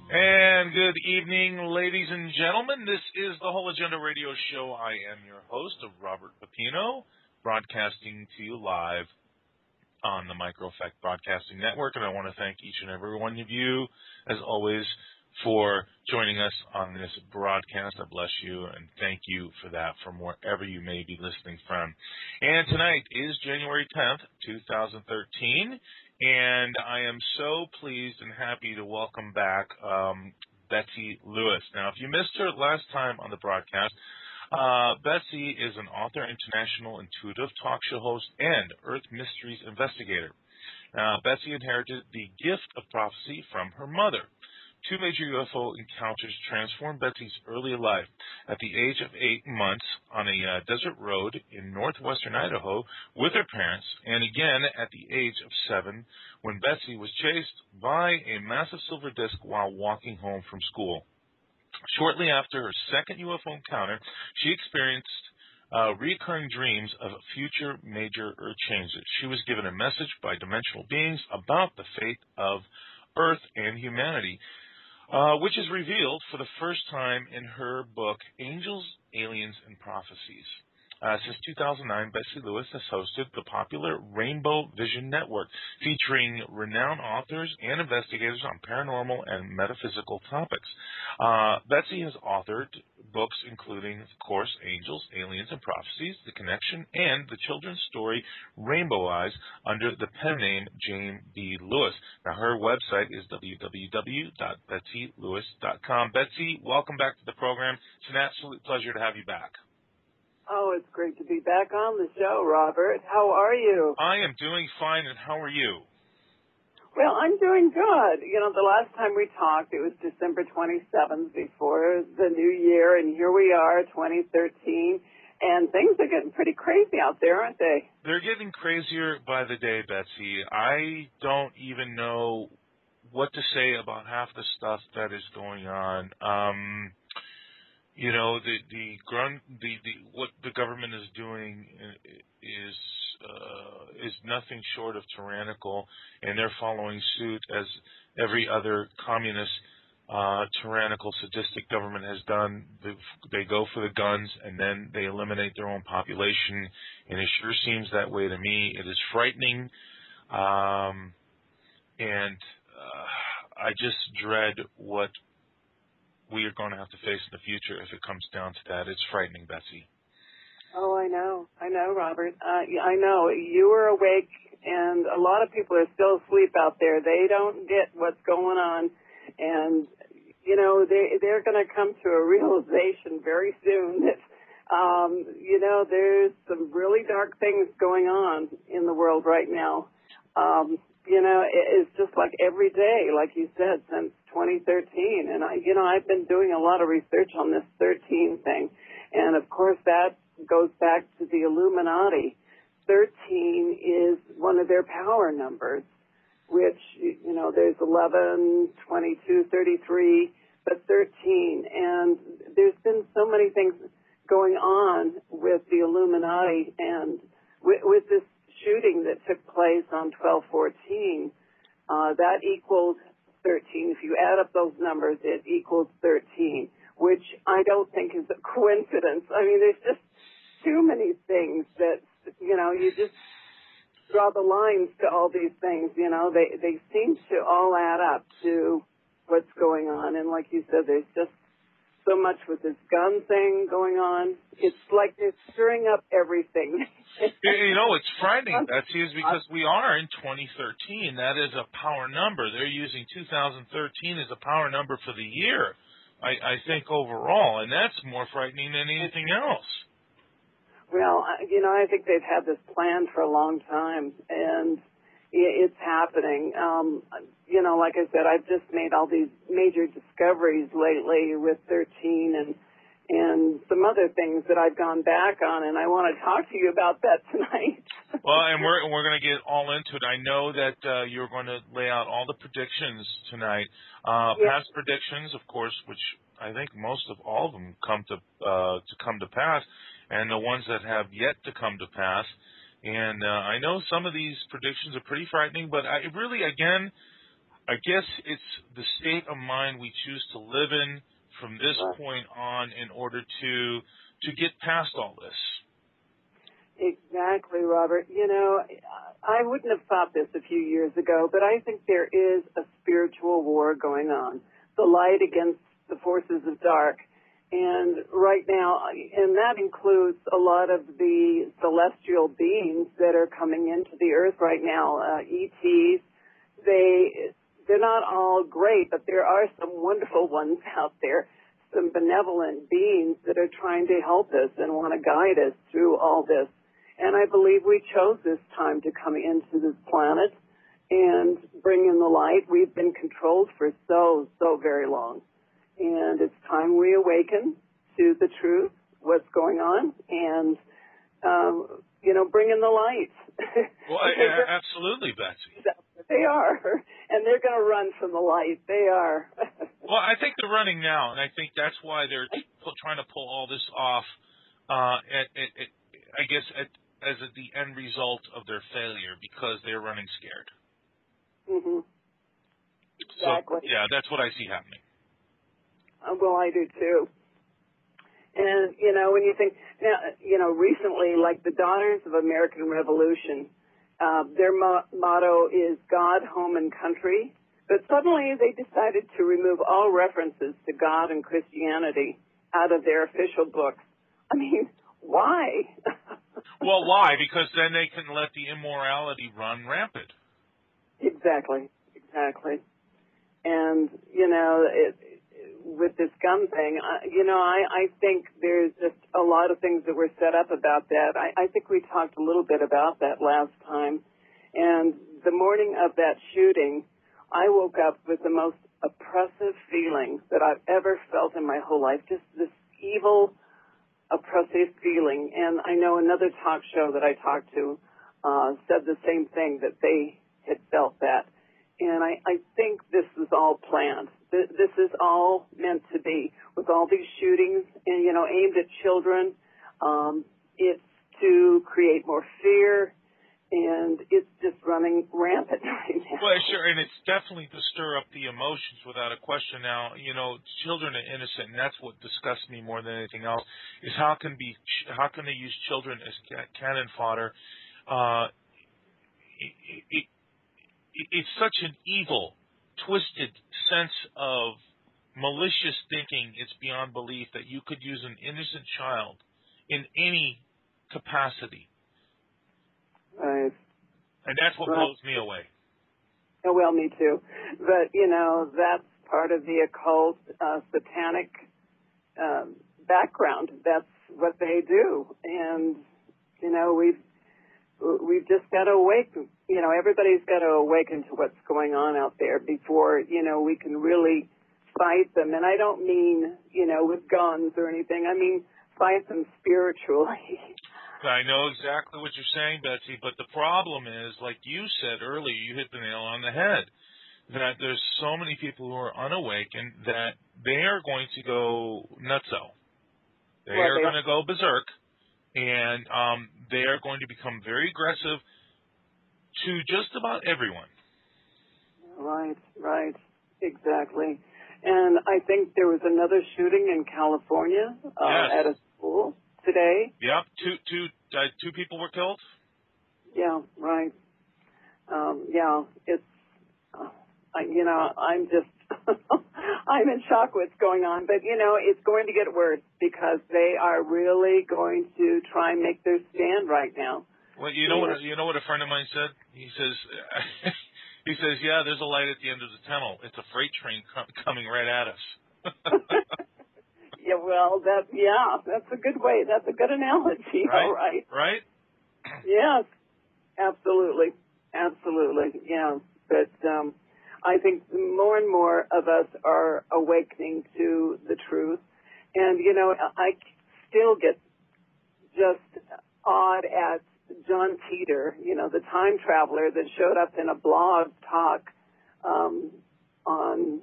And good evening, ladies and gentlemen. This is the Whole Agenda Radio Show. I am your host, Robert Pepino, broadcasting to you live on the Micro Effect Broadcasting Network. And I want to thank each and every one of you, as always, for joining us on this broadcast. I bless you and thank you for that from wherever you may be listening from. And tonight is January 10th, 2013. And I am so pleased and happy to welcome back Betsey Lewis. Now, if you missed her last time on the broadcast, Betsey is an author, international intuitive talk show host, and Earth Mysteries investigator. Betsey inherited the gift of prophecy from her mother. Two major UFO encounters transformed Betsey's early life. At the age of 8 months on a desert road in northwestern Idaho with her parents, and again at the age of 7 when Betsey was chased by a massive silver disc while walking home from school. Shortly after her second UFO encounter, she experienced recurring dreams of future major earth changes. She was given a message by dimensional beings about the fate of Earth and humanity, which is revealed for the first time in her book, Angels, Aliens, and Prophecies. Since 2009, Betsey Lewis has hosted the popular Rainbow Vision Network, featuring renowned authors and investigators on paranormal and metaphysical topics. Betsey has authored books including, of course, Angels, Aliens, and Prophecies, The Connection, and the children's story Rainbow Eyes under the pen name Jane B. Lewis. Now, her website is www.betseylewis.com. Betsey, welcome back to the program. It's an absolute pleasure to have you back. Oh, it's great to be back on the show, Robert. How are you? I am doing fine, and how are you? Well, I'm doing good. You know, the last time we talked, it was December 27th before the new year, and here we are, 2013, and things are getting pretty crazy out there, aren't they? They're getting crazier by the day, Betsey. I don't even know what to say about half the stuff that is going on. You know, what the government is doing is nothing short of tyrannical, and they're following suit as every other communist, tyrannical, sadistic government has done. They go for the guns, and then they eliminate their own population, and it sure seems that way to me. It is frightening, and I just dread what we are going to have to face in the future if it comes down to that. It's frightening, Betsey. Oh, I know, Robert. I know. You were awake, and a lot of people are still asleep out there. They don't get what's going on, and, you know, they're going to come to a realization very soon that, you know, there's some really dark things going on in the world right now. You know, it's just like every day, like you said, since 2013. And I've been doing a lot of research on this 13 thing. And of course, that goes back to the Illuminati. 13 is one of their power numbers, which, you know, there's 11, 22, 33, but 13. And there's been so many things going on with the Illuminati and with this shooting that took place on 12/14, that equals 13. If you add up those numbers, it equals 13, which I don't think is a coincidence. I mean, there's just too many things that, you know, you just draw the lines to all these things, you know. They seem to all add up to what's going on. And like you said, there's just so much with this gun thing going on. It's like they're stirring up everything. You know, it's frightening, Betsey, is because we are in 2013. That is a power number. They're using 2013 as a power number for the year, I think, overall, and that's more frightening than anything else. Well, you know, I think they've had this planned for a long time, and it's happening. You know, like I said, I've just made all these major discoveries lately with 13 and some other things that I've gone back on, and I want to talk to you about that tonight. Well, and we're going to get all into it. I know that you're going to lay out all the predictions tonight. Past predictions, of course, which I think most of all of them come to pass, and the ones that have yet to come to pass. And I know some of these predictions are pretty frightening, but I really, again, I guess it's the state of mind we choose to live in from this Right. point on in order to get past all this. Exactly, Robert. You know, I wouldn't have thought this a few years ago, but I think there is a spiritual war going on. The light against the forces of dark. And right now, and that includes a lot of the celestial beings that are coming into the earth right now, ETs. They're not all great, but there are some wonderful ones out there, some benevolent beings that are trying to help us and want to guide us through all this. And I believe we chose this time to come into this planet and bring in the light. We've been controlled for so very long. And it's time we awaken to the truth, what's going on, and, bring in the light. Well, absolutely, Betsey. They are. And they're going to run from the light. They are. Well, I think they're running now, and I think that's why they're trying to pull all this off, as the end result of their failure, because they're running scared. Mm-hmm. Exactly. So, yeah, that's what I see happening. Well, I do too. And, when you think, recently, like the Daughters of American Revolution, their motto is God, home, and country. But suddenly they decided to remove all references to God and Christianity out of their official books. I mean, why? Well, why? Because then they can let the immorality run rampant. Exactly. And, with this gun thing, I think there's just a lot of things that were set up about that. I think we talked a little bit about that last time. And the morning of that shooting, I woke up with the most oppressive feeling that I've ever felt in my whole life, just this evil, oppressive feeling. And I know another talk show that I talked to said the same thing, that they had felt that. And I think this was all planned. This is all meant to be, with all these shootings and, aimed at children. It's to create more fear, and it's just running rampant right now. Well, sure, and it's definitely to stir up the emotions without a question. Now, children are innocent, and that's what disgusts me more than anything else, is how can they use children as cannon fodder? It's such an evil, twisted sense of malicious thinking. It's beyond belief that you could use an innocent child in any capacity. Right. And that's what blows me away. Oh, well, me too. But, that's part of the occult, satanic background. That's what they do. And, we've just got to awaken. Everybody's got to awaken to what's going on out there before, we can really fight them. And I don't mean, with guns or anything. I mean, fight them spiritually. I know exactly what you're saying, Betsey, but the problem is, like you said earlier, you hit the nail on the head, that there's so many people who are unawakened that they are going to go nutso. They are going to go berserk, and they are going to become very aggressive to just about everyone. Right, exactly. And I think there was another shooting in California at a school today. Yep, two people were killed. Yeah, right. It's I'm just I'm in shock what's going on, but it's going to get worse because they are really going to try and make their stand right now. Well, you know what a friend of mine said? He says, yeah, there's a light at the end of the tunnel. It's a freight train coming right at us. Yeah, well, that's a good way. That's a good analogy. Right? All right. Right? Yes, absolutely. Yeah, but I think more and more of us are awakening to the truth, and I still get just awed at John Titor, the time traveler that showed up in a blog talk on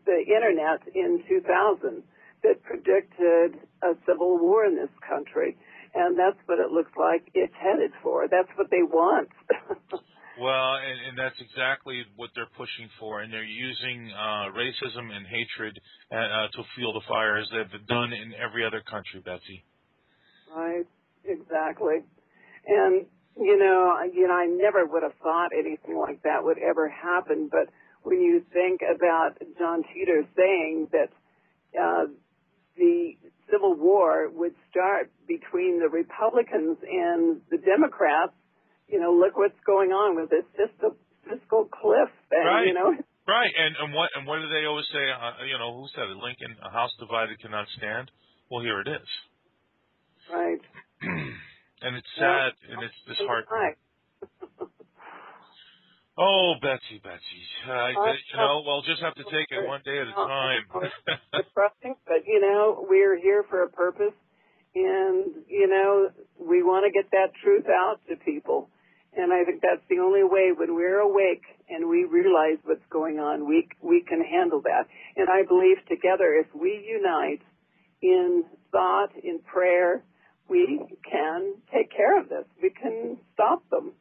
the internet in 2000 that predicted a civil war in this country. And that's what it looks like it's headed for. That's what they want. Well, and that's exactly what they're pushing for, and they're using racism and hatred to fuel the fire, as they've done in every other country, Betsy. Right, exactly. And, I never would have thought anything like that would ever happen, but when you think about John Teeter saying that the Civil War would start between the Republicans and the Democrats, look what's going on with this fiscal cliff. And, right. Right. And what do they always say? Who said it? Lincoln, a house divided cannot stand. Well, here it is. Right. And it's sad, and it's disheartening. Oh, Betsy. We'll just have to take it one day at a time. Depressing, but, we're here for a purpose, and, we want to get that truth out to people. And I think that's the only way, when we're awake and we realize what's going on, we can handle that. And I believe together, if we unite in thought, in prayer, we can take care of this. We can stop them.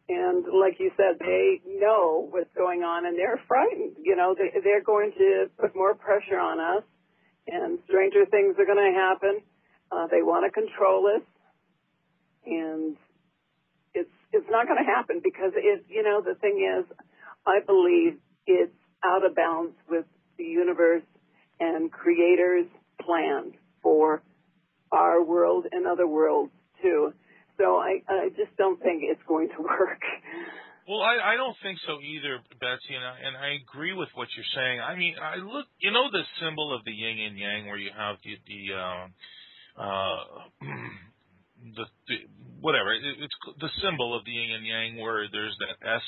And like you said, they know what's going on, and they're frightened. They're going to put more pressure on us, and stranger things are going to happen. They want to control us, and it's not going to happen because the thing is, I believe it's out of bounds with the universe and Creator's plan for our world and other worlds too. So I just don't think it's going to work. Well, I don't think so either, Betsy, and I agree with what you're saying. I mean, I look, the symbol of the yin and yang, where you have whatever, it's the symbol of the yin and yang, where there's that S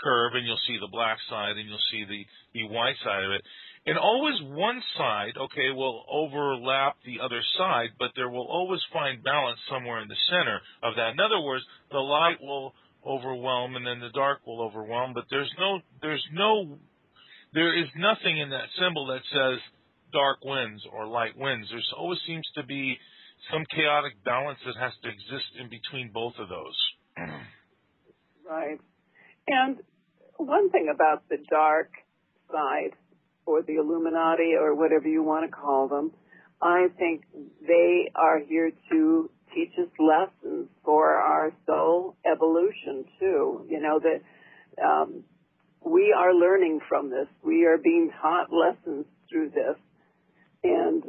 curve, and you'll see the black side, and you'll see the white side of it. And always one side, will overlap the other side, but there will always find balance somewhere in the center of that. In other words, the light will overwhelm, and then the dark will overwhelm, but there is nothing in that symbol that says dark wins or light wins. There always seems to be some chaotic balance that has to exist in between both of those. Right. And one thing about the dark side, or the Illuminati, or whatever you want to call them, I think they are here to teach us lessons for our soul evolution too. That we are learning from this. We are being taught lessons through this, and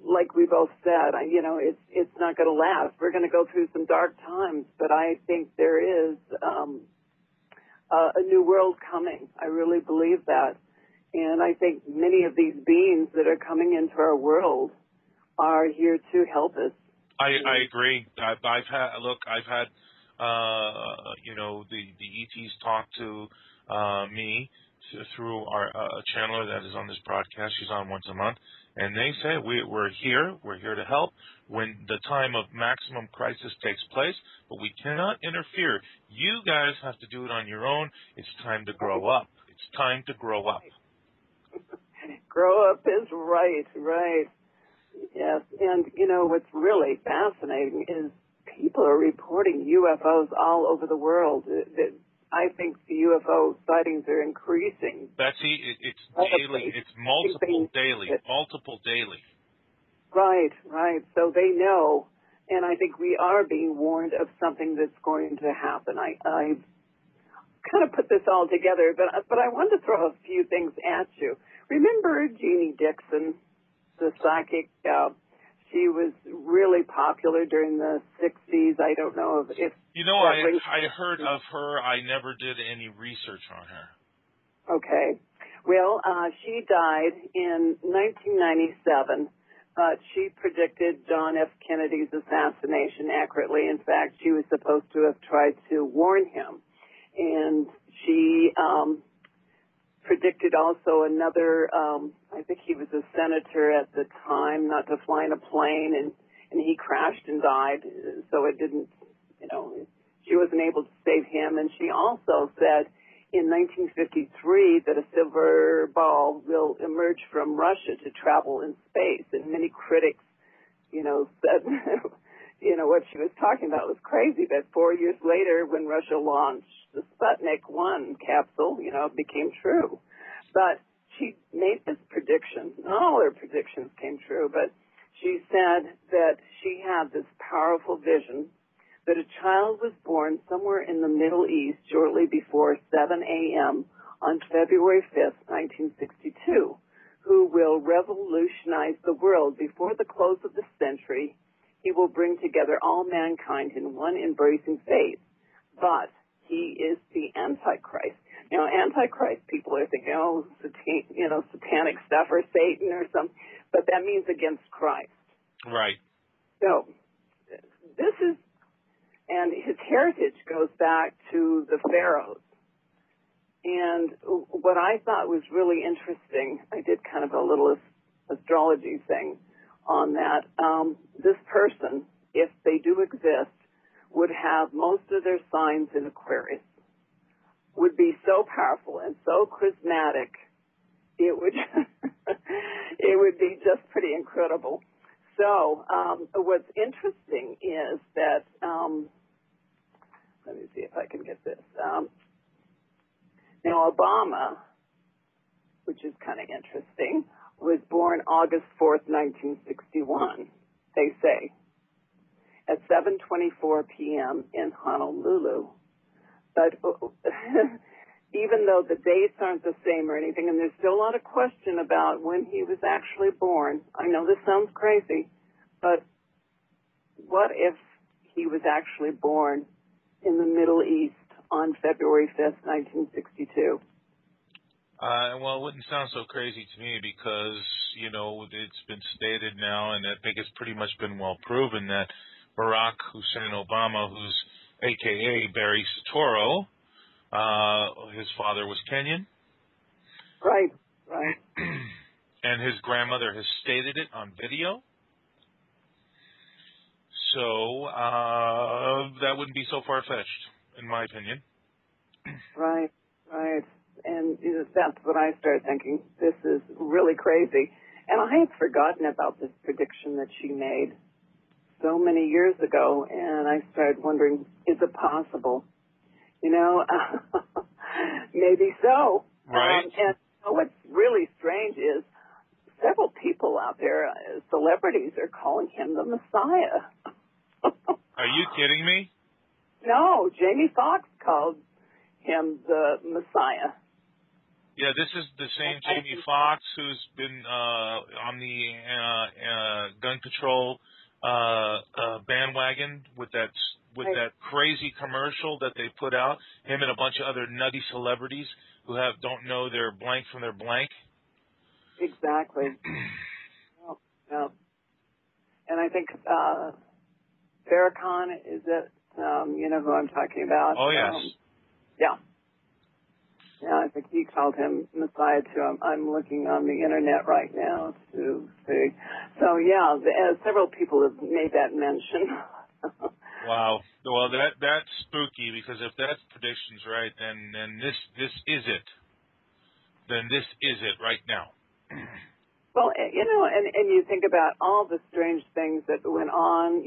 like we both said, it's not going to last. We're going to go through some dark times, but I think there is a new world coming. I really believe that. And I think many of these beings that are coming into our world are here to help us. I agree. I've had the ETs talk to me through our channeler that is on this broadcast. She's on once a month, and they say we're here to help when the time of maximum crisis takes place, but we cannot interfere. You guys have to do it on your own. It's time to grow up. It's time to grow up. Grow up is right. Yes, and what's really fascinating is people are reporting UFOs all over the world. I think the UFO sightings are increasing. Betsy, it's daily. It's multiple daily. Right. So they know, and I think we are being warned of something that's going to happen. I kind of put this all together, but I wanted to throw a few things at you. Remember Jeannie Dixon, the psychic? She was really popular during the 60s. I don't know if I heard of her. I never did any research on her. Okay. Well, she died in 1997, but she predicted John F. Kennedy's assassination accurately. In fact, she was supposed to have tried to warn him. And she predicted also another, I think he was a senator at the time, not to fly in a plane, and he crashed and died. So it didn't, she wasn't able to save him. And she also said in 1953 that a silver ball will emerge from Russia to travel in space. And many critics, said, what she was talking about was crazy, that 4 years later when Russia launched the Sputnik 1 capsule, it became true. But she made this prediction. Not all her predictions came true, but she said that she had this powerful vision that a child was born somewhere in the Middle East shortly before 7 a.m. on February 5th, 1962, who will revolutionize the world before the close of the century. He will bring together all mankind in one embracing faith. But he is the Antichrist. Antichrist people are thinking, satanic stuff or Satan or something, but that means against Christ. Right. So this is, and his heritage goes back to the pharaohs. And what I thought was really interesting, I did kind of a little astrology thing on that. This person, if they do exist, would have most of their signs in Aquarius, would be so powerful and so charismatic, it would it would be just pretty incredible. So what's interesting is that, let me see if I can get this. Now, Obama, which is kind of interesting, was born August 4th, 1961, they say, at 7:24 p.m. in Honolulu. But even though the dates aren't the same or anything, and there's still a lot of question about when he was actually born, I know this sounds crazy, but what if he was actually born in the Middle East on February 5th, 1962? Well, it wouldn't sound so crazy to me because, it's been stated now, and I think it's pretty much been well proven that Barack Hussein Obama, who's a.k.a. Barry Soetoro, his father was Kenyan. Right. And his grandmother has stated it on video. So that wouldn't be so far-fetched, in my opinion. Right. And that's what I started thinking. This is really crazy. And I had forgotten about this prediction that she made so many years ago, and I started wondering, is it possible? Maybe so. Right. And what's really strange is several people out there, celebrities, are calling him the Messiah. Are you kidding me? No, Jamie Foxx called him the Messiah. Yeah, this is the same Jamie Foxx who's been on the gun control bandwagon with that crazy commercial that they put out. Him and a bunch of other nutty celebrities who don't know their blank from their blank. Exactly. Yeah. And I think Farrakhan, is it? You know who I'm talking about? Oh yes. Yeah, I think he called him Messiah too. I'm looking on the internet right now to see. So yeah, several people have made that mention. Wow. Well, that's spooky, because if that prediction's right, then this is it. Then this is it right now. Well, and you think about all the strange things that went on,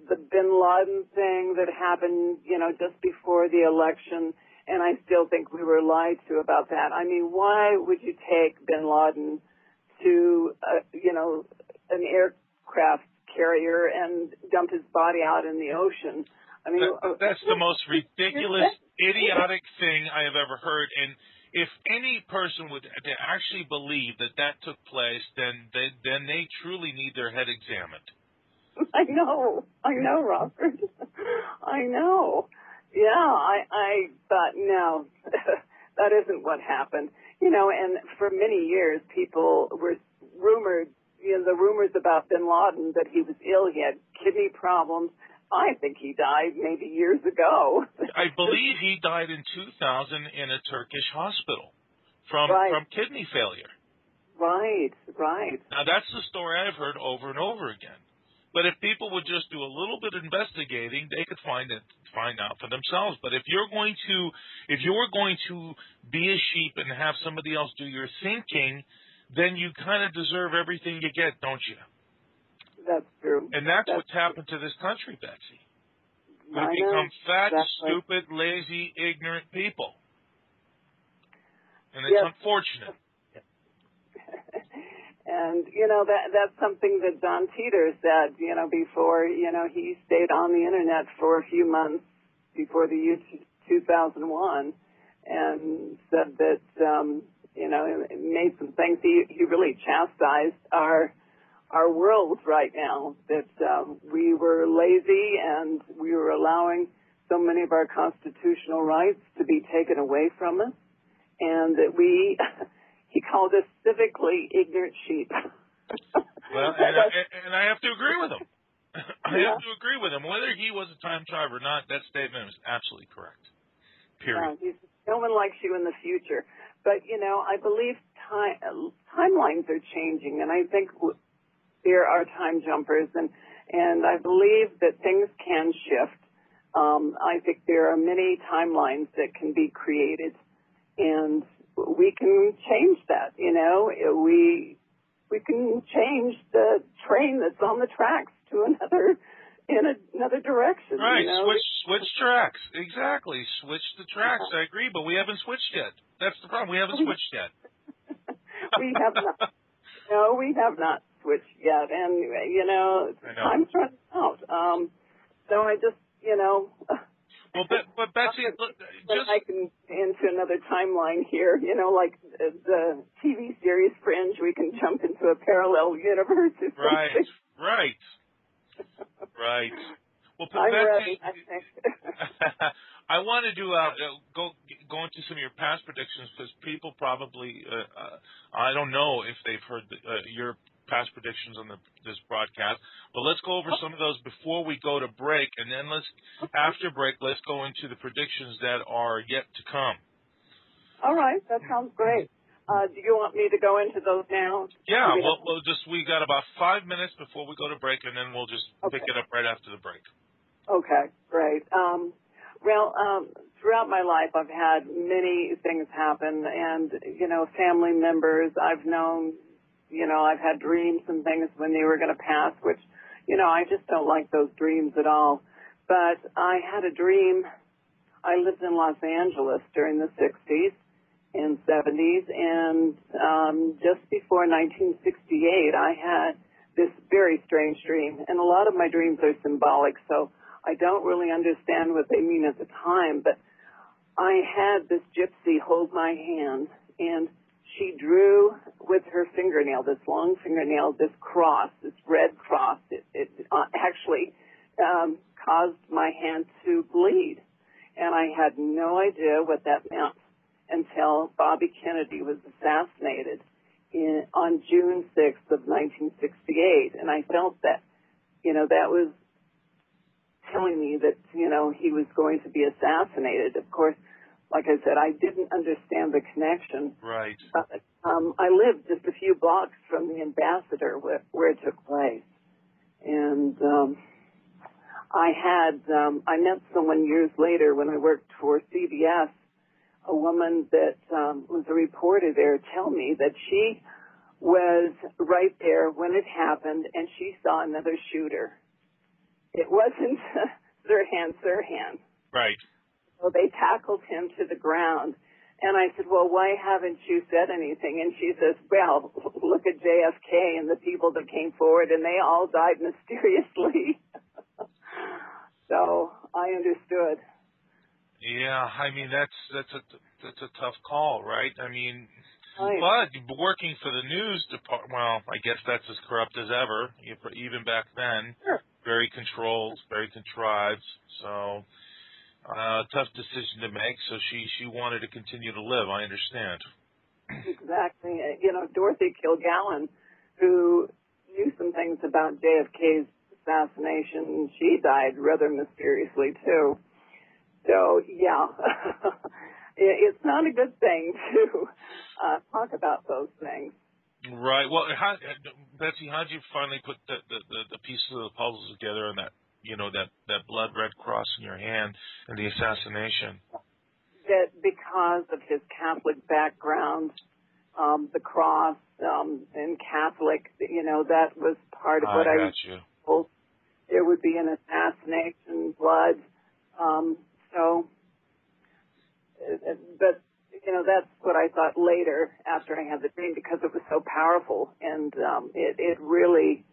the bin Laden thing that happened, just before the election, and I still think we were lied to about that. I mean, why would you take bin Laden to, an aircraft carrier and dump his body out in the ocean? I mean, that's the most ridiculous, idiotic thing I have ever heard, and if any person would actually believe that took place, then they truly need their head examined. I know, Robert. I know. Yeah, I thought, no, that isn't what happened. And for many years, people were rumored, the rumors about bin Laden, that he was ill, he had kidney problems. I think he died maybe years ago. I believe he died in 2000 in a Turkish hospital from kidney failure. Right. Now, that's the story I've heard over and over again. But if people would just do a little bit of investigating, they could find out for themselves. But if you're going to be a sheep and have somebody else do your thinking, then you kind of deserve everything you get, don't you? That's true. And that's what's happened to this country, Betsy. We've I become know. fat, Exactly. stupid, lazy, ignorant people. And it's Yes. unfortunate. And, that's something that Don Teeter said, before, he stayed on the Internet for a few months before the year 2001 and said that, made some things. He really chastised our world right now, that we were lazy and we were allowing so many of our constitutional rights to be taken away from us, and that he called us civically ignorant sheep. Well, and I have to agree with him. I have to agree with him. Whether he was a time traveler or not, that statement is absolutely correct. Period. Yeah, no one likes you in the future. But, I believe timelines are changing, and I think there are time jumpers, and I believe that things can shift. I think there are many timelines that can be created, and we can change that. We can change the train that's on the tracks to another direction. Right, switch tracks. Exactly, switch the tracks. I agree, but we haven't switched yet. That's the problem. We haven't switched yet. We have not. No, we have not switched yet, and time's running out. So I just, Well, but Betsy, look, I can into another timeline here. Like the TV series Fringe, we can jump into a parallel universe or something. Right. Well, but I'm Betsy, ready, I think. I wanted to go into some of your past predictions, because people probably, I don't know if they've heard your past predictions on this broadcast, but let's go over some of those before we go to break, and then after break, let's go into the predictions that are yet to come. All right, that sounds great. Do you want me to go into those now? Yeah, we got about 5 minutes before we go to break, and then we'll just pick it up right after the break. Okay, great. Throughout my life, I've had many things happen, and, family members I've known, I've had dreams and things when they were going to pass, which, I just don't like those dreams at all. But I had a dream. I lived in Los Angeles during the 60s and 70s, and just before 1968, I had this very strange dream. And a lot of my dreams are symbolic, so I don't really understand what they mean at the time, but I had this gypsy hold my hand, and she drew with her fingernail, this long fingernail, this cross, this red cross. It actually caused my hand to bleed, and I had no idea what that meant until Bobby Kennedy was assassinated on June 6th of 1968, and I felt that, that was telling me that, he was going to be assassinated. Of course, like I said, I didn't understand the connection. Right. But I lived just a few blocks from the Ambassador where it took place. And I met someone years later when I worked for CBS, a woman that was a reporter there, tell me that she was right there when it happened, and she saw another shooter. It wasn't Sirhan. Right. So they tackled him to the ground. And I said, well, why haven't you said anything? And she says, well, look at JFK and the people that came forward, and they all died mysteriously. So I understood. Yeah, I mean, that's a tough call, right? I mean, right. But working for the news department, well, I guess that's as corrupt as ever, even back then. Sure. Very controlled, very contrived. So, tough decision to make. So she wanted to continue to live. I understand. Exactly. Dorothy Kilgallen, who knew some things about JFK's assassination, she died rather mysteriously too. So yeah, it's not a good thing to talk about those things. Right. Well, Betsy, how did you finally put the pieces of the puzzle together and that blood red cross in your hand and the assassination? That because of his Catholic background, the cross, and Catholic, that was part of what I got was you. told. There would be an assassination, blood. But, that's what I thought later after I had the dream, because it was so powerful. And it really,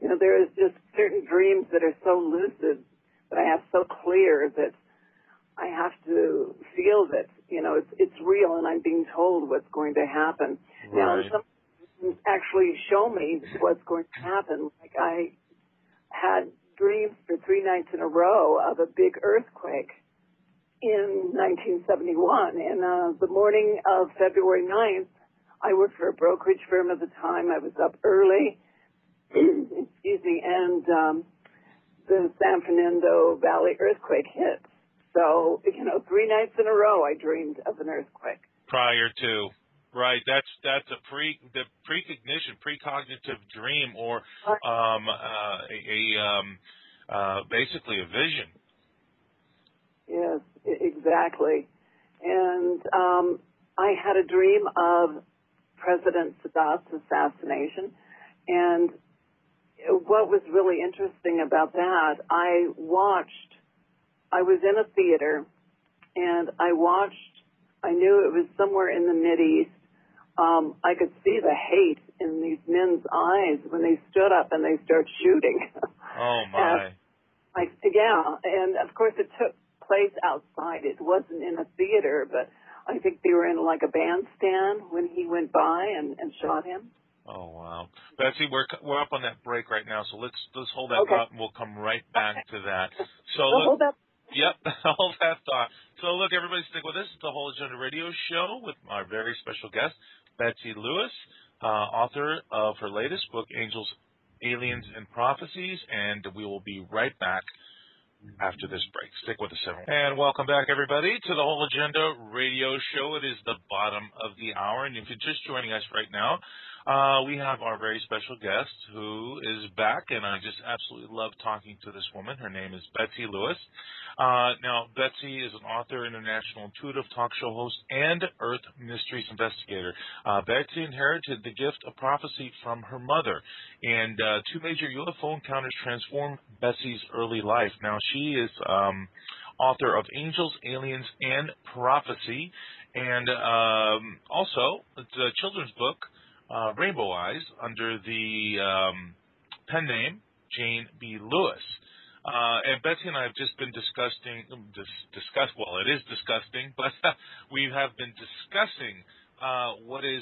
there is just certain dreams that are so lucid that I have so clear that I have to feel that, it's real and I'm being told what's going to happen. Right. Now, some actually show me what's going to happen. Like I had dreams for 3 nights in a row of a big earthquake in 1971. And the morning of February 9th, I worked for a brokerage firm at the time. I was up early, excuse me, and the San Fernando Valley earthquake hit. So, 3 nights in a row I dreamed of an earthquake. Prior to, right? That's the precognition, precognitive dream, or basically a vision. Yes, exactly. And I had a dream of President Sadat's assassination, and what was really interesting about that, I was in a theater, and I knew it was somewhere in the Mideast. I could see the hate in these men's eyes when they stood up and they started shooting. Oh, my. And of course it took place outside. It wasn't in a theater, but I think they were in like a bandstand when he went by and shot him. Oh, wow. Betsy, we're up on that break right now, so let's hold that Okay. thought, and we'll come right back to that. So hold that. Yep, hold that thought. So look, everybody stick with us. It's the Whole Agenda Radio Show with our very special guest, Betsey Lewis, author of her latest book, Angels, Aliens, and Prophecies, and we will be right back after this break. Stick with us, everyone. And welcome back, everybody, to the Whole Agenda Radio Show. It is the bottom of the hour, and if you're just joining us right now, we have our very special guest who is back, and I just absolutely love talking to this woman. Her name is Betsey Lewis. Now, Betsey is an author, international intuitive talk show host, and Earth Mysteries investigator. Betsey inherited the gift of prophecy from her mother, and 2 major UFO encounters transformed Betsey's early life. Now, she is author of Angels, Aliens, and Prophecy, and also it's a children's book, Rainbow Eyes, under the pen name Jane B. Lewis. And Betsey and I have just been discussing, well, it is disgusting, but we have been discussing what is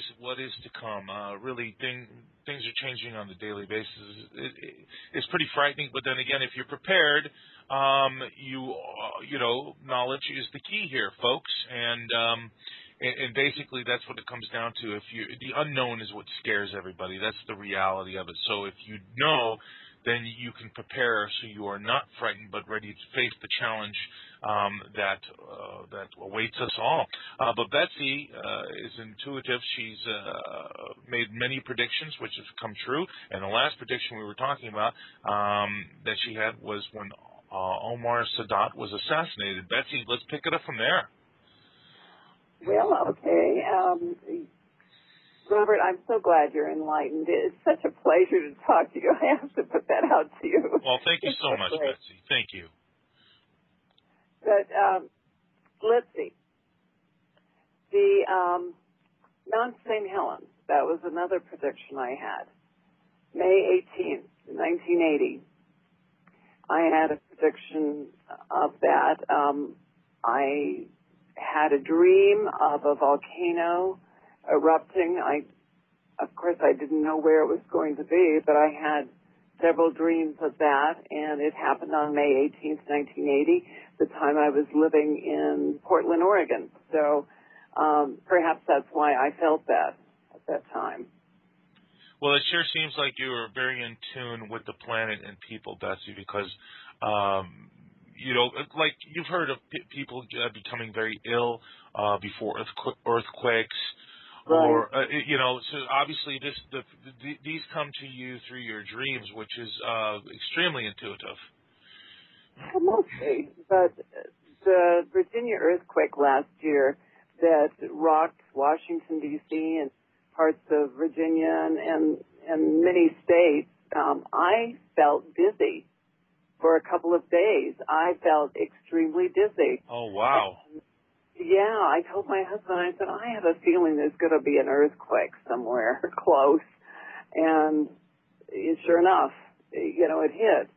to come. Really, things are changing on a daily basis. It's pretty frightening, but then again, if you're prepared, knowledge is the key here, folks, and basically that's what it comes down to. The unknown is what scares everybody. That's the reality of it. So if you know, then you can prepare so you are not frightened but ready to face the challenge that awaits us all. But Betsey is intuitive. She's made many predictions which have come true, and the last prediction we were talking about that she had was when Omar Sadat was assassinated. Betsey, let's pick it up from there. Well, okay. Robert, I'm so glad you're enlightened. It's such a pleasure to talk to you. I have to put that out to you. Well, thank you so much, Betsey. Thank you. But let's see. The Mount St. Helens, that was another prediction I had. May 18th, 1980. I had a prediction of that. I had a dream of a volcano erupting. Of course, I didn't know where it was going to be, but I had several dreams of that, and it happened on May 18th, 1980, the time I was living in Portland, Oregon. So perhaps that's why I felt that at that time. Well, it sure seems like you were very in tune with the planet and people, Betsey, because like you've heard of people becoming very ill before earthquakes, right. Or so obviously these come to you through your dreams, which is extremely intuitive. Mostly, but the Virginia earthquake last year that rocked Washington D.C. and parts of Virginia and many states, I felt dizzy for a couple of days. I felt extremely dizzy. Oh, wow. Yeah, I told my husband, I said, I have a feeling there's going to be an earthquake somewhere close. And sure enough, it hit.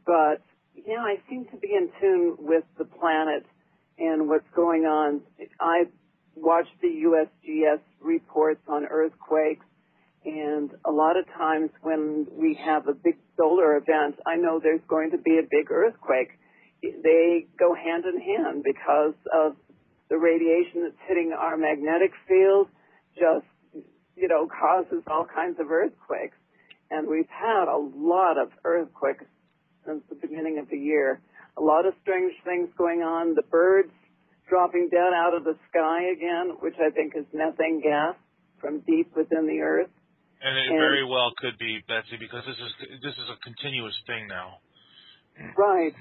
But, yeah, I seem to be in tune with the planet and what's going on. I watched the USGS reports on earthquakes, and a lot of times when we have a big solar event, I know there's going to be a big earthquake. They go hand in hand because of the radiation that's hitting our magnetic field just, causes all kinds of earthquakes. And we've had a lot of earthquakes since the beginning of the year. A lot of strange things going on. The birds dropping dead out of the sky again, which I think is methane gas from deep within the earth. And it very well could be, Betsy, because this is a continuous thing now. Right.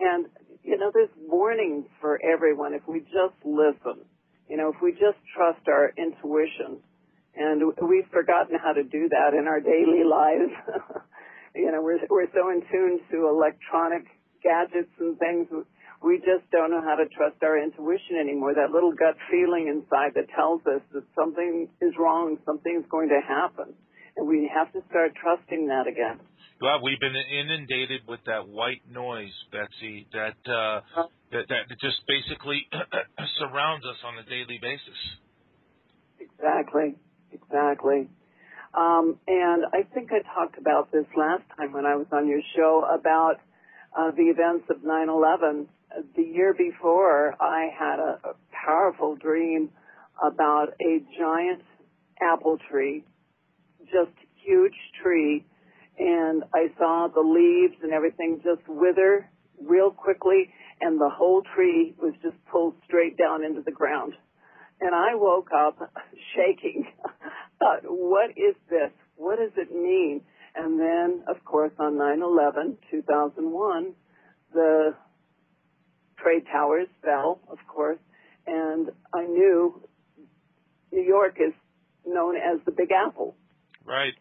And, there's warnings for everyone if we just listen, if we just trust our intuition. And we've forgotten how to do that in our daily lives. We're so in tune to electronic gadgets and things. We just don't know how to trust our intuition anymore, that little gut feeling inside that tells us that something is wrong, something's going to happen. And we have to start trusting that again. Well, we've been inundated with that white noise, Betsy, that just basically surrounds us on a daily basis. Exactly. And I think I talked about this last time when I was on your show about the events of 9/11. The year before, I had a powerful dream about a giant apple tree, just huge tree, and I saw the leaves and everything just wither real quickly, and the whole tree was just pulled straight down into the ground. And I woke up shaking. Thought, what is this? What does it mean? And then, of course, on 9/11, 2001, the trade towers fell, of course, and I knew New York is known as the Big Apple. Right.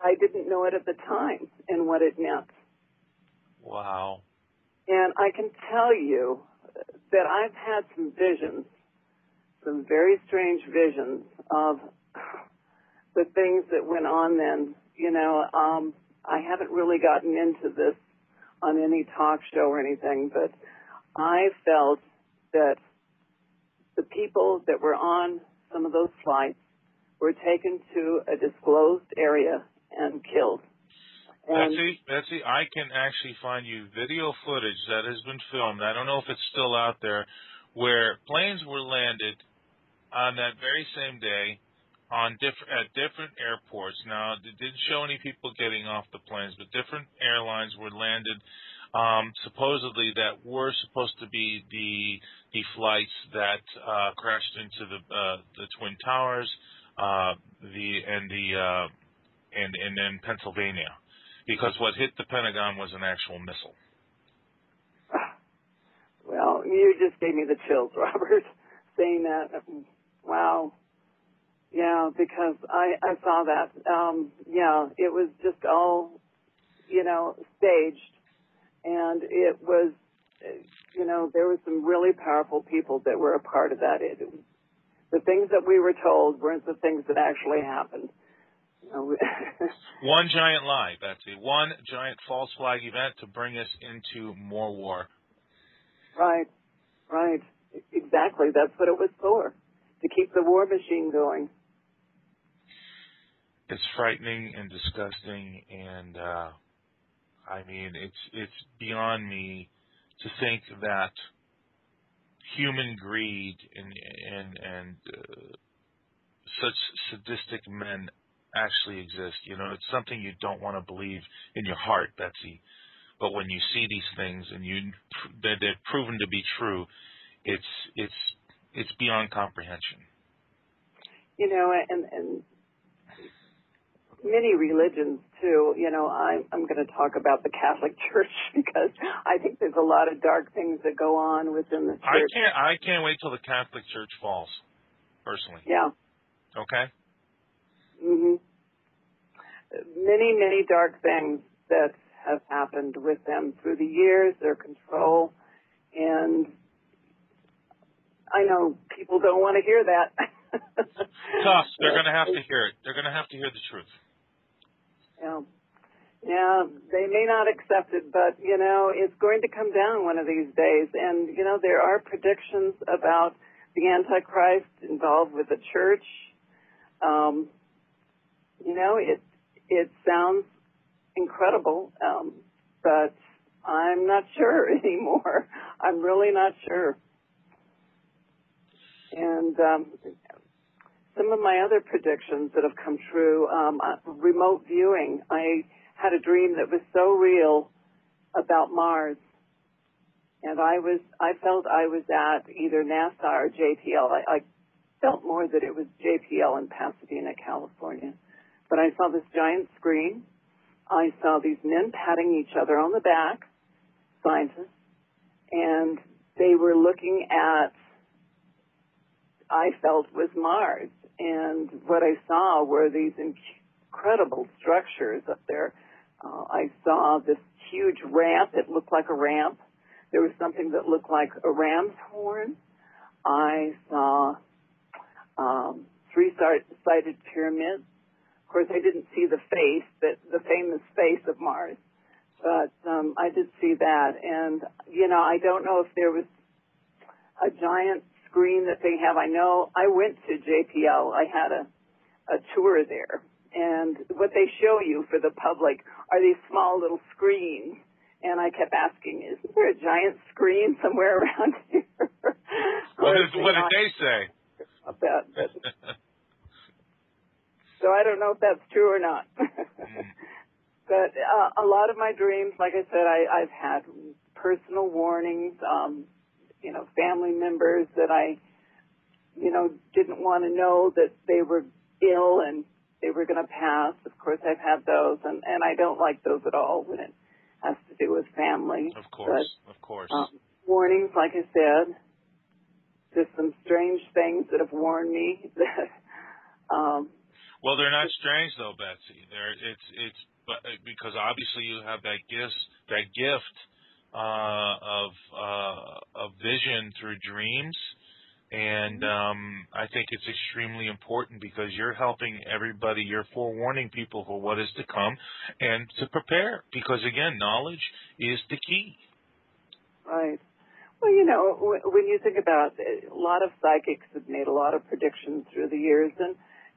I didn't know it at the time and what it meant. Wow. And I can tell you that I've had some visions, some very strange visions of the things that went on then. I haven't really gotten into this on any talk show or anything, but I felt that the people that were on some of those flights were taken to a disclosed area and killed. And Betsy, I can actually find you video footage that has been filmed. I don't know if it's still out there, where planes were landed on that very same day at different airports. Now, it didn't show any people getting off the planes, but different airlines were landed, supposedly that were supposed to be the flights that crashed into the Twin Towers, and then Pennsylvania, because what hit the Pentagon was an actual missile. Well, you just gave me the chills, Robert, saying that. Wow. Yeah, because I saw that. It was just all, staged. And it was, there were some really powerful people that were a part of that. The things that we were told weren't the things that actually happened. One giant lie, Betsy. One giant false flag event to bring us into more war. Right. Exactly. That's what it was for, to keep the war machine going. It's frightening and disgusting, and it's beyond me to think that human greed and such sadistic men actually exist. It's something you don't want to believe in your heart, Betsy. But when you see these things and they're proven to be true, it's beyond comprehension. And many religions too. I'm going to talk about the Catholic Church because I think there's a lot of dark things that go on within the church. I can't wait till the Catholic Church falls, personally. Yeah, Okay. hmm Many, many dark things that have happened with them through the years, their control, and I know people don't want to hear that. Tough. They're going to have to hear it. They're going to have to hear the truth. Yeah. Yeah, they may not accept it, but, it's going to come down one of these days. And, there are predictions about the Antichrist involved with the church. It sounds incredible, but I'm not sure anymore. I'm really not sure. And some of my other predictions that have come true, remote viewing. I had a dream that was so real about Mars, and I felt I was at either NASA or JPL. I felt more that it was JPL in Pasadena, California. But I saw this giant screen. I saw these men patting each other on the back, scientists, and they were looking at, I felt, was Mars. And what I saw were these incredible structures up there. I saw this huge ramp. It looked like a ramp. There was something that looked like a ram's horn. I saw three-sided pyramids. Of course, I didn't see the face, the famous face of Mars, but I did see that. And, I don't know if there was a giant screen that they have. I know I went to JPL. I had a tour there. And what they show you for the public are these small little screens. And I kept asking, isn't there a giant screen somewhere around here? What did they say? About that, but so I don't know if that's true or not. But a lot of my dreams, like I said, I've had personal warnings, family members that I, didn't want to know that they were ill and they were going to pass. Of course, I've had those, and I don't like those at all when it has to do with family. Of course, but, of course. Warnings, like I said, just some strange things that have warned me that. Well, they're not strange though, Betsey. It's because obviously you have that gift of vision through dreams, and I think it's extremely important because you're helping everybody. You're forewarning people for what is to come and to prepare. Because again, knowledge is the key. Right. Well, when you think about it, a lot of psychics have made a lot of predictions through the years,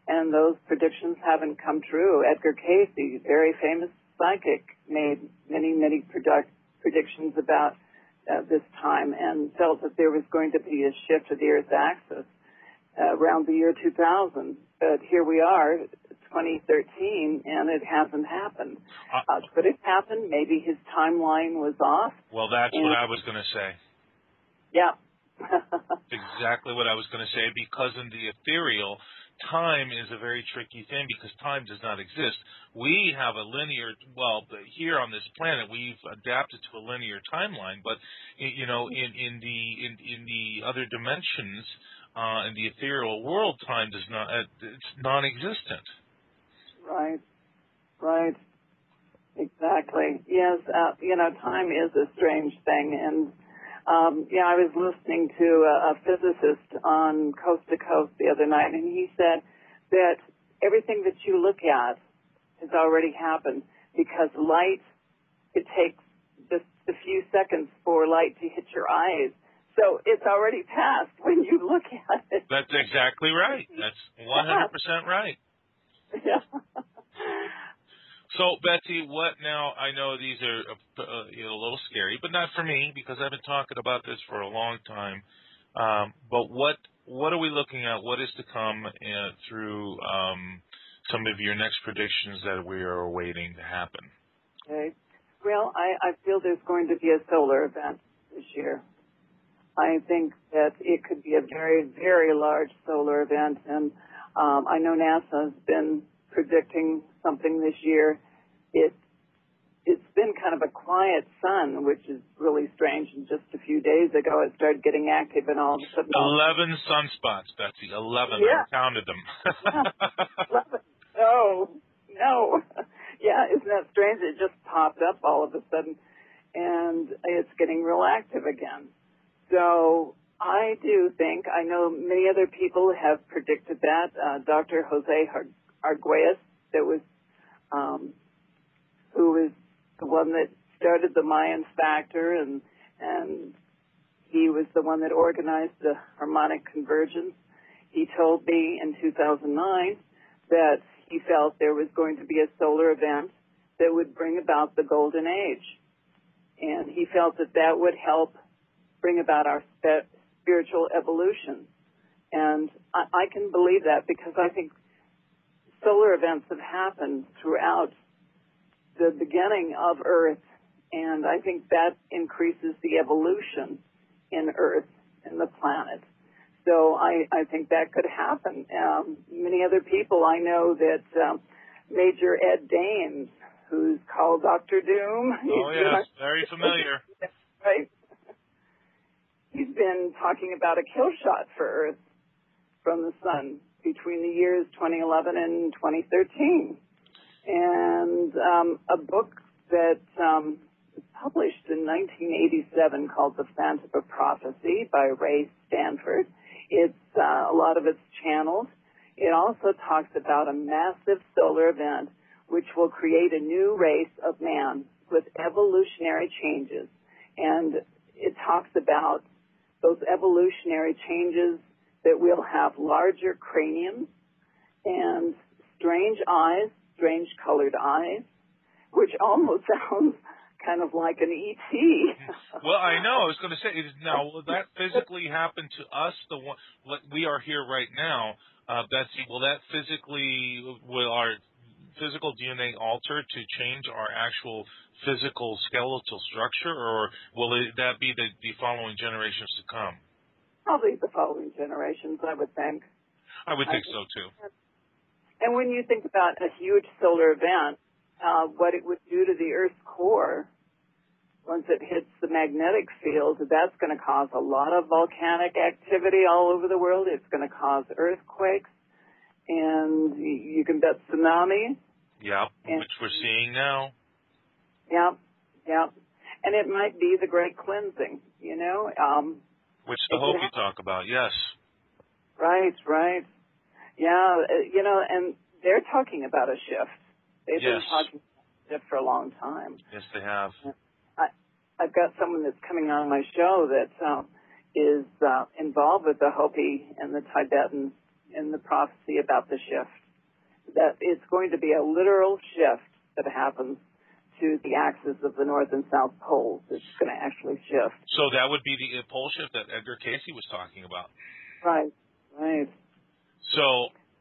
and those predictions haven't come true. Edgar Cayce, the very famous psychic, made many, many predictions about this time and felt that there was going to be a shift of the Earth's axis around the year 2000. But here we are, 2013, and it hasn't happened. Could it happen? Maybe his timeline was off. Well, that's what I was going to say. Yeah. Exactly what I was going to say, because in the ethereal, time is a very tricky thing because time does not exist. We have a linear, here on this planet, we've adapted to a linear timeline, but in the other dimensions, in the ethereal world, time does not, it's non-existent. Right. Exactly. Yes, time is a strange thing, and I was listening to a physicist on Coast to Coast the other night, and he said that everything that you look at has already happened because light, it takes just a few seconds for light to hit your eyes. So it's already passed when you look at it. That's exactly right. That's 100% right. Yeah. So, Betsey, what now? I know these are a little scary, but not for me because I've been talking about this for a long time. But what are we looking at? What is to come through some of your next predictions that we are awaiting to happen? Okay. Well, I feel there's going to be a solar event this year. I think that it could be a very, very large solar event, and I know NASA has been predicting something this year. it's been kind of a quiet sun, which is really strange. And just a few days ago, it started getting active, and all of a sudden, 11 sunspots, Betsy. 11. Yeah. I counted them. Yeah. 11. Oh, no. Yeah, isn't that strange? It just popped up all of a sudden, and it's getting real active again. So I do think, I know many other people have predicted that. Dr. Jose Arguelles, that was, who was the one that started the Mayan factor, and he was the one that organized the harmonic convergence. He told me in 2009 that he felt there was going to be a solar event that would bring about the golden age. And he felt that that would help bring about our spiritual evolution. And I can believe that, because I think solar events have happened throughout the beginning of Earth, and I think that increases the evolution in Earth and the planet. So I think that could happen. Many other people I know that Major Ed Dames, who's called Dr. Doom. Oh, yes, very familiar. Right. He's been talking about a kill shot for Earth from the sun between the years 2011 and 2013. And a book that was published in 1987 called The Phantom of Prophecy by Ray Stanford. It's a lot of it's channeled. It also talks about a massive solar event which will create a new race of man with evolutionary changes. And it talks about those evolutionary changes, that we'll have larger craniums and strange eyes, strange colored eyes, which almost sounds kind of like an E.T. Well, I know. I was going to say, now, will that physically happen to us? We are here right now, Betsy. Will that will our physical DNA alter to change our actual physical skeletal structure, or will that be the following generations to come? Probably the following generations, I would think. I would think so, too. And when you think about a huge solar event, what it would do to the Earth's core, once it hits the magnetic field, that's going to cause a lot of volcanic activity all over the world. It's going to cause earthquakes, and you can bet tsunamis. Yeah, which we're seeing now. Yeah, yeah. And it might be the great cleansing, you know. Which the Hopi talk about, yes. Right, right. Yeah, you know, and they're talking about a shift. They've been talking about a shift for a long time. Yes, they have. I've got someone that's coming on my show that is involved with the Hopi and the Tibetans in the prophecy about the shift. That it's going to be a literal shift that happens to the axis of the North and South poles. It's going to actually shift. So that would be the pole shift that Edgar Casey was talking about. Right, right. So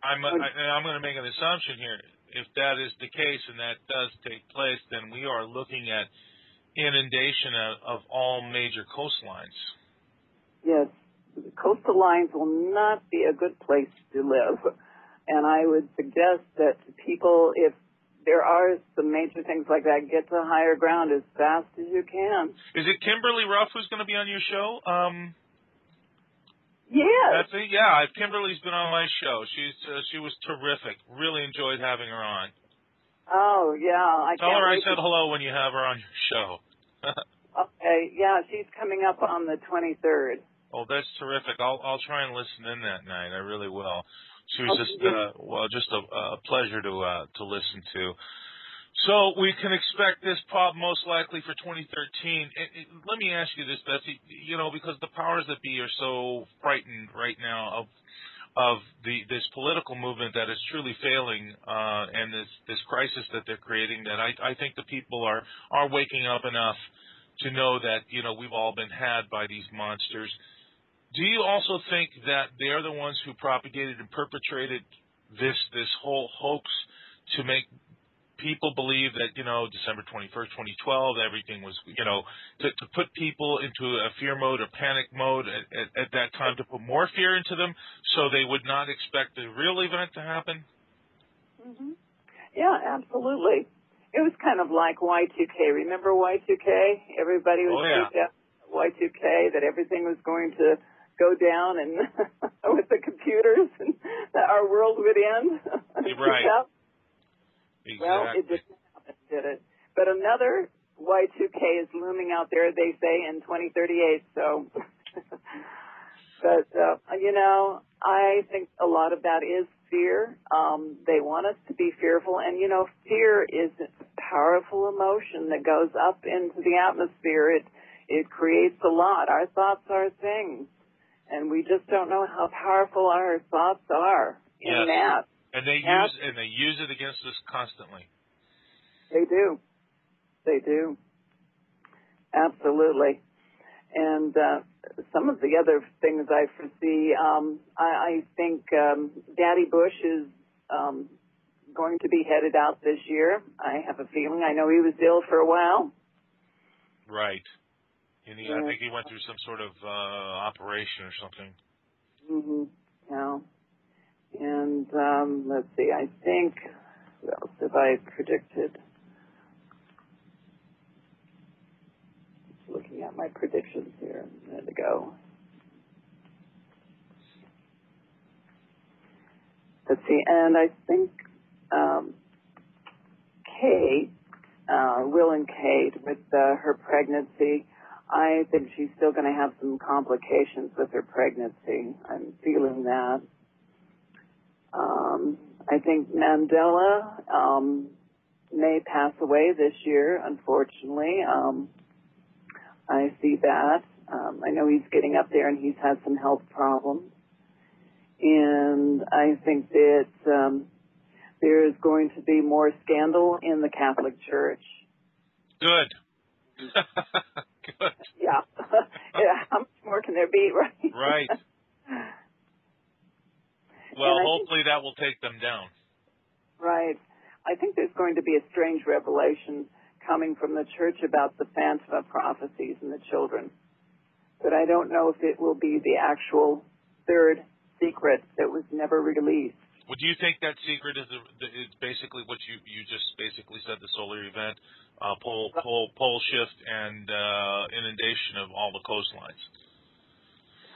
I'm going to make an assumption here. If that is the case and that does take place, then we are looking at inundation of all major coastlines. Yes, coastal lines will not be a good place to live. And I would suggest that people, if there are some major things like that, get to higher ground as fast as you can. Is it Kimberly Ruff who's going to be on your show? Yes. That's it? Yeah, Kimberly's been on my show. She was terrific. Really enjoyed having her on. Oh, yeah. Tell her I said hello when you have her on your show. Okay, yeah, she's coming up on the 23rd. Oh, that's terrific. I'll try and listen in that night. I really will. She was just a pleasure to listen to. So we can expect this most likely for 2013. Let me ask you this, Betsy. You know, because the powers that be are so frightened right now of this political movement that is truly failing, and this crisis that they're creating, that I think the people are waking up enough to know that, you know, we've all been had by these monsters. Do you also think that they're the ones who propagated and perpetrated this whole hoax to make people believe that, you know, December 21st, 2012, everything was, you know, to put people into a fear mode or panic mode at that time, to put more fear into them so they would not expect the real event to happen? Mm-hmm. Yeah, absolutely. It was kind of like Y2K. Remember Y2K? Everybody was freaked out Y2K, that everything was going to go down and with the computers and that our world would end. You're right. Exactly. Well, it didn't happen, did it? But another Y2K is looming out there, they say, in 2038. So, but, I think a lot of that is fear. They want us to be fearful. And, fear is a powerful emotion that goes up into the atmosphere. It creates a lot. Our thoughts are things. And we just don't know how powerful our thoughts are in that. And they use it against us constantly. They do. They do. Absolutely. And some of the other things I foresee, I think Daddy Bush is going to be headed out this year. I have a feeling. I know he was ill for a while. Right. And I think he went through some sort of operation or something. Mm-hmm. Yeah. And let's see, I think, what else have I predicted? Just looking at my predictions here a minute ago. Let's see, and I think Kate, Will and Kate, with her pregnancy, I think she's still going to have some complications with her pregnancy. I'm feeling that. I think Mandela may pass away this year, unfortunately. I see that. I know he's getting up there and he's had some health problems. And I think that there is going to be more scandal in the Catholic Church. Good. Good. Yeah. How much more can there be, right? Right. Well, hopefully that will take them down. Right. I think there's going to be a strange revelation coming from the church about the Phantom prophecies and the children. But I don't know if it will be the actual third secret that was never released. Well, do you think that secret is basically what you just basically said, the solar event, pole shift, and inundation of all the coastlines?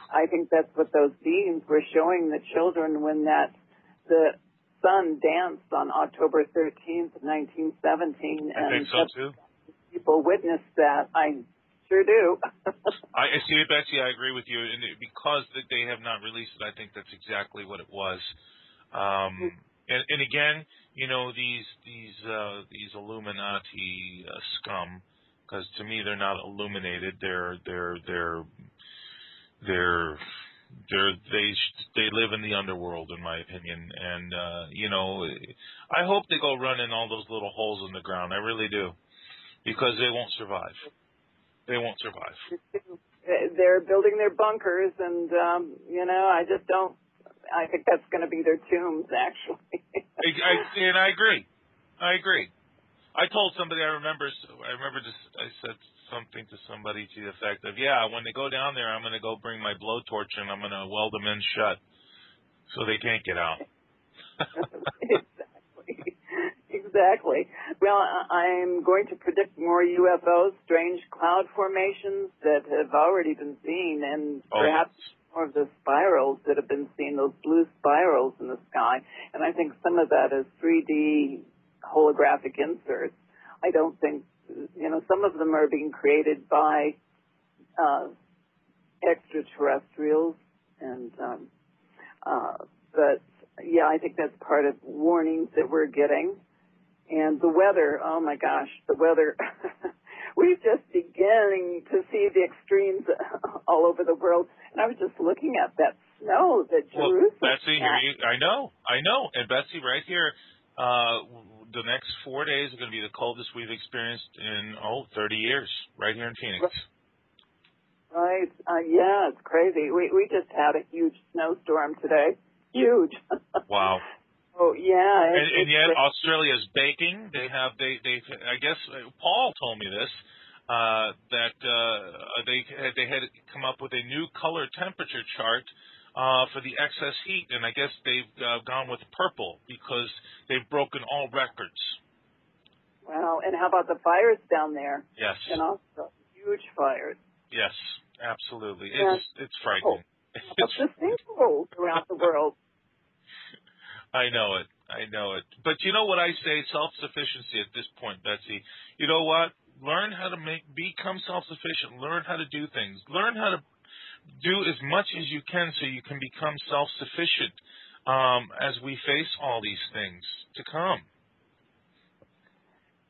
I think that's what those beings were showing the children when the sun danced on October 13th, 1917. I think so, too. People witnessed that. I sure do. I see it, Betsy. I agree with you. And because they have not released it, I think that's exactly what it was. And again, these Illuminati scum, because to me they're not illuminated. They live in the underworld, in my opinion. And I hope they go run in all those little holes in the ground. I really do, because they won't survive. They won't survive. They're building their bunkers, and I just don't. I think that's going to be their tombs, actually. And I agree. I told somebody, I remember I said something to somebody to the effect of, when they go down there, I'm going to go bring my blowtorch and I'm going to weld them in shut so they can't get out. Exactly. Well, I'm going to predict more UFOs, strange cloud formations that have already been seen, and perhaps more of the spirals that have been seen, those blue spirals in the sky. And I think some of that is 3D holographic inserts. I don't think, some of them are being created by extraterrestrials. And, but, I think that's part of warnings that we're getting. And the weather, oh my gosh, the weather. We're just beginning to see the extremes all over the world. And I was just looking at that snow that Jerusalem Betsy, I know. And Betsy, right here, the next 4 days are going to be the coldest we've experienced in, 30 years, right here in Phoenix. Right. It's crazy. We just had a huge snowstorm today. Huge. Wow. Oh yeah, and yet Australia's baking. They I guess Paul told me this that they had come up with a new color temperature chart for the excess heat, and I guess they've gone with purple because they've broken all records. Well, and how about the fires down there? Yes. And also huge fires. Yes, absolutely. And It's frightening. It's the sinkholes around the world. I know it. But you know what I say? Self-sufficiency at this point, Betsy. You know what? Learn how to become self-sufficient. Learn how to do things. Learn how to do as much as you can so you can become self-sufficient as we face all these things to come.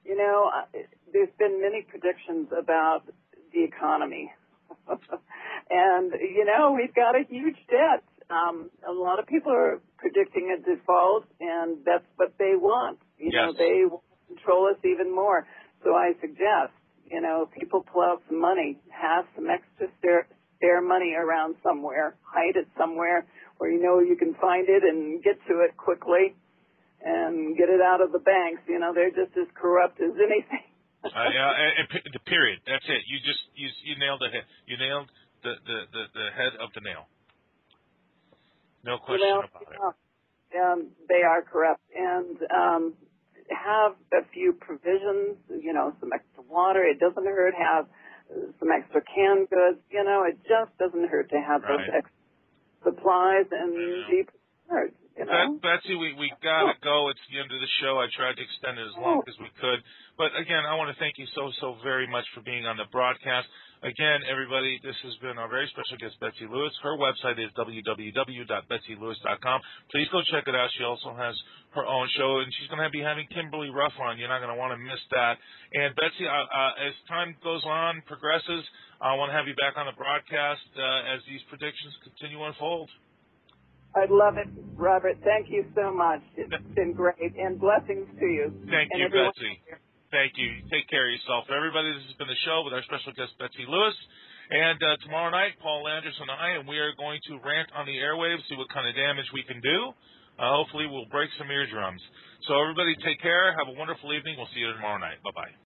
You know, there's been many predictions about the economy. And, you know, we've got a huge debt. A lot of people are predicting a default, and that's what they want. You know, they will control us even more. So I suggest, you know, people pull out some money, have some extra spare money around somewhere, hide it somewhere where you know you can find it and get to it quickly and get it out of the banks. You know, they're just as corrupt as anything. The period. That's it. You nailed the head. You nailed the head of the nail. No question about it. They are corrupt, and have a few provisions. You know, some extra water. It doesn't hurt. Have some extra canned goods. You know, it just doesn't hurt to have those extra supplies and be prepared. You know? Betsy, we got to go. It's the end of the show. I tried to extend it as long as we could. But, again, I want to thank you so very much for being on the broadcast. Again, everybody, this has been our very special guest, Betsey Lewis. Her website is www.betseylewis.com. Please go check it out. She also has her own show, and she's going to be having Kimberly Ruff on. You're not going to want to miss that. And, Betsy, as time goes on, progresses, I want to have you back on the broadcast as these predictions continue to unfold. I'd love it, Robert. Thank you so much. It's been great, and blessings to you. Thank you, Betsy. Thank you. Take care of yourself. Everybody, this has been the show with our special guest, Betsey Lewis. And tomorrow night, Paul Landers and we are going to rant on the airwaves, see what kind of damage we can do. Hopefully, we'll break some eardrums. So everybody, take care. Have a wonderful evening. We'll see you tomorrow night. Bye-bye.